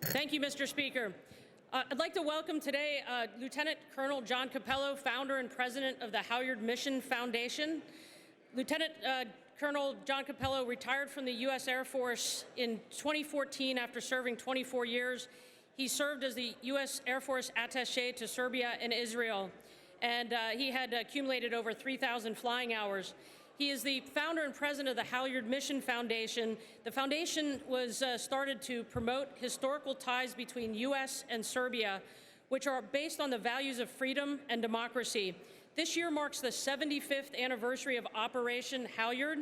Thank you, Mr. Speaker. I'd like to welcome today Lieutenant Colonel John Capello, founder and president of the Halyard Mission Foundation. Lieutenant Colonel John Capello retired from the U.S. Air Force in 2014 after serving 24 years. He served as the U.S. Air Force attaché to Serbia and Israel, and he had accumulated over 3,000 flying hours. He is the founder and president of the Halyard Mission Foundation. The foundation was started to promote historical ties between U.S. and Serbia, which are based on the values of freedom and democracy. This year marks the 75th anniversary of Operation Halyard.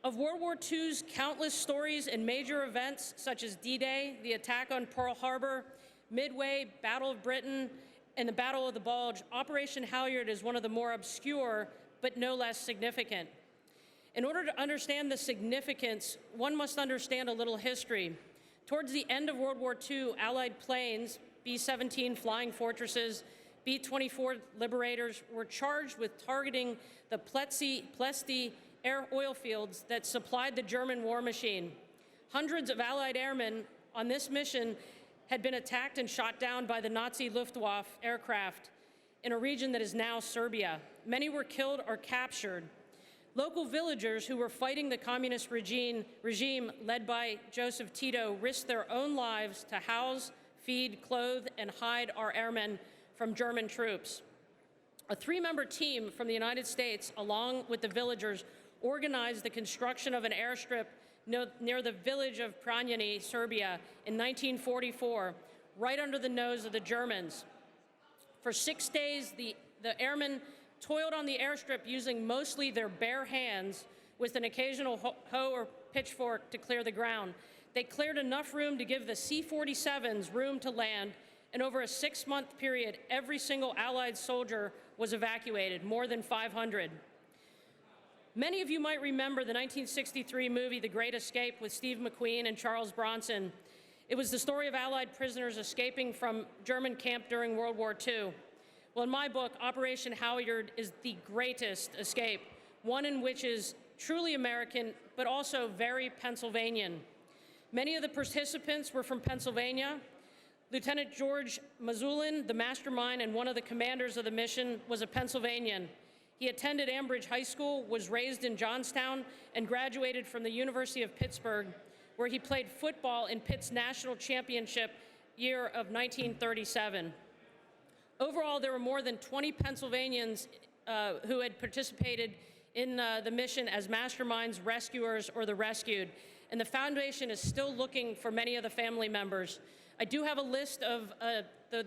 Of World War II's countless stories and major events such as D-Day, the attack on Pearl Harbor, Midway, Battle of Britain, and the Battle of the Bulge, Operation Halyard is one of the more obscure but no less significant. In order to understand the significance, one must understand a little history. Towards the end of World War II, Allied planes, B-17 Flying Fortresses, B-24 Liberators, were charged with targeting the Plesty air oil fields that supplied the German war machine. Hundreds of Allied airmen on this mission had been attacked and shot down by the Nazi Luftwaffe aircraft in a region that is now Serbia. Many were killed or captured. Local villagers who were fighting the communist regime led by Joseph Tito risked their own lives to house, feed, clothe, and hide our airmen from German troops. A three-member team from the United States, along with the villagers, organized the construction of an airstrip near the village of Pranjani, Serbia, in 1944, right under the nose of the Germans. For 6 days, the airmen toiled on the airstrip using mostly their bare hands with an occasional hoe or pitchfork to clear the ground. They cleared enough room to give the C-47s room to land, and over a 6-month period, every single Allied soldier was evacuated, more than 500. Many of you might remember the 1963 movie The Great Escape with Steve McQueen and Charles Bronson. It was the story of Allied prisoners escaping from German camp during World War II. Well, in my book, Operation Halyard is the greatest escape, one in which is truly American, but also very Pennsylvanian. Many of the participants were from Pennsylvania. Lieutenant George Mazzulin, the mastermind and one of the commanders of the mission, was a Pennsylvanian. He attended Ambridge High School, was raised in Johnstown, and graduated from the University of Pittsburgh, where he played football in Pitt's national championship year of 1937. Overall, there were more than 20 Pennsylvanians who had participated in the mission as masterminds, rescuers, or the rescued, and the foundation is still looking for many of the family members. I do have a list of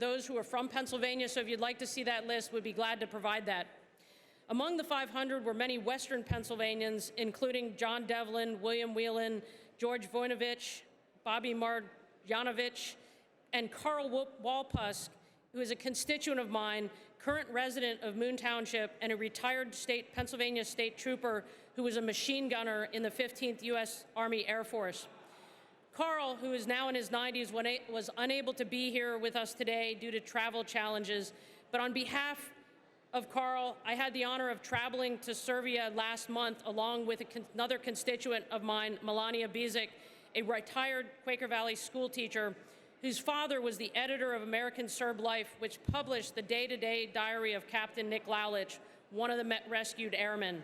those who are from Pennsylvania, so if you'd like to see that list, we'd be glad to provide that. Among the 500 were many Western Pennsylvanians, including John Devlin, William Whelan, George Voinovich, Bobby Marjanovic, and Carl Walpusk, who is a constituent of mine, current resident of Moon Township, and a retired Pennsylvania state trooper who was a machine gunner in the 15th U.S. Army Air Force. Carl, who is now in his 90s, was unable to be here with us today due to travel challenges, but on behalf of Carl, I had the honor of traveling to Serbia last month along with another constituent of mine, Melania Bizic, a retired Quaker Valley school teacher whose father was the editor of American Serb Life, which published the day-to-day diary of Captain Nick Lalich, one of the rescued airmen.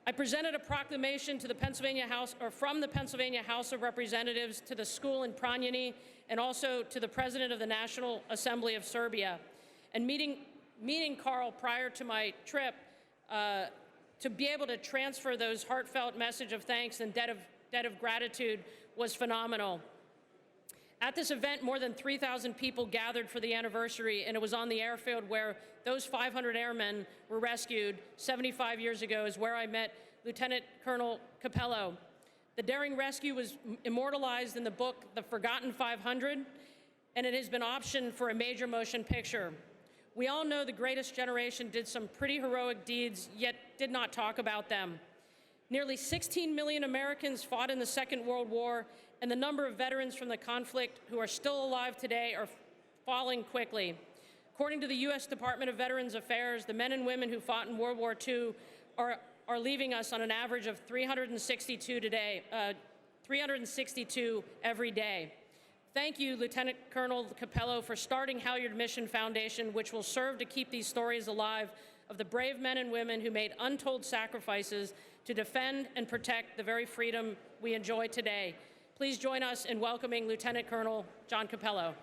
I presented a proclamation to the from the Pennsylvania House of Representatives to the school in Pranjani and also to the President of the National Assembly of Serbia. And meeting Carl prior to my trip to be able to transfer those heartfelt message of thanks and debt of gratitude was phenomenal. At this event, more than 3,000 people gathered for the anniversary, and it was on the airfield where those 500 airmen were rescued 75 years ago, is where I met Lieutenant Colonel Capello. The daring rescue was immortalized in the book The Forgotten 500, and it has been optioned for a major motion picture. We all know the greatest generation did some pretty heroic deeds, yet did not talk about them. Nearly 16 million Americans fought in the Second World War, and the number of veterans from the conflict who are still alive today are falling quickly. According to the U.S. Department of Veterans Affairs, the men and women who fought in World War II are leaving us on an average of 362 every day. Thank you, Lieutenant Colonel Capello, for starting Halyard Mission Foundation, which will serve to keep these stories alive of the brave men and women who made untold sacrifices to defend and protect the very freedom we enjoy today. Please join us in welcoming Lieutenant Colonel John Capello.